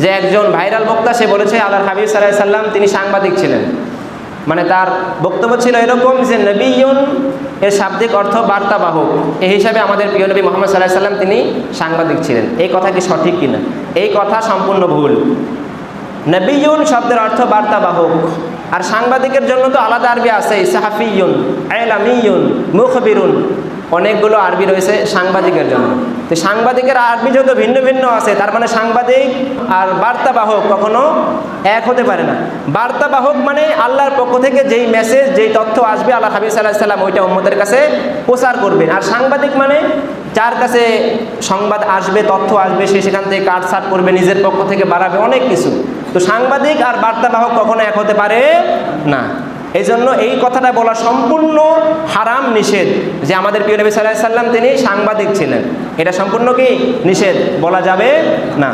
যে একজন ভাইরাল বক্তা সে বলেছে আল্লাহর হাবিব সাল্লাল্লাহু আলাইহি সাল্লাম তিনি সাংবাদিক ছিলেন। মানে তার বক্তব্য ছিল এরকম যে নবিয়ুন এর শাব্দিক অর্থ বার্তাবাহক, এই হিসাবে আমাদের প্রিয় নবী মুহাম্মদ সাল্লাল্লাহু আলাইহি সাল্লাম তিনি সাংবাদিক ছিলেন। এই কথা কি সঠিক কিনা? এই কথা সম্পূর্ণ ভুল। নবিয়ুন শব্দের অর্থ বার্তাবাহক, আর সাংবাদিকের জন্য তো আলাদা আরবি আছে, সাহাফিয়ুন, ইলামিয়ুন, মুখবিরুন, অনেকগুলো আরবি রয়েছে সাংবাদিকের জন্য। তো সাংবাদিকের আরবি যত ভিন্ন ভিন্ন আছে, তার মানে সাংবাদিক আর বার্তাবাহক কখনো এক হতে পারে না। বার্তাবাহক মানে আল্লাহর পক্ষ থেকে যেই মেসেজ, যেই তথ্য আসবে আল্লাহ হাবিব সাল্লাল্লাহু আলাইহি সাল্লাম ওইটা উম্মতের কাছে প্রচার করবেন। আর সাংবাদিক মানে যার কাছে সংবাদ আসবে, তথ্য আসবে, সে সেখান থেকে কাটছাট করবে, নিজের পক্ষ থেকে বাড়াবে অনেক কিছু। তো সাংবাদিক আর বার্তাবাহক কখনো এক হতে পারে না। এই জন্য এই কথাটা বলা সম্পূর্ণ হারাম, নিষেধ, যে আমাদের প্রিয় নবী সাল্লাল্লাহু আলাইহি সাল্লাম তিনি সাংবাদিক ছিলেন, এটা সম্পূর্ণ কি নিষেধ, বলা যাবে না।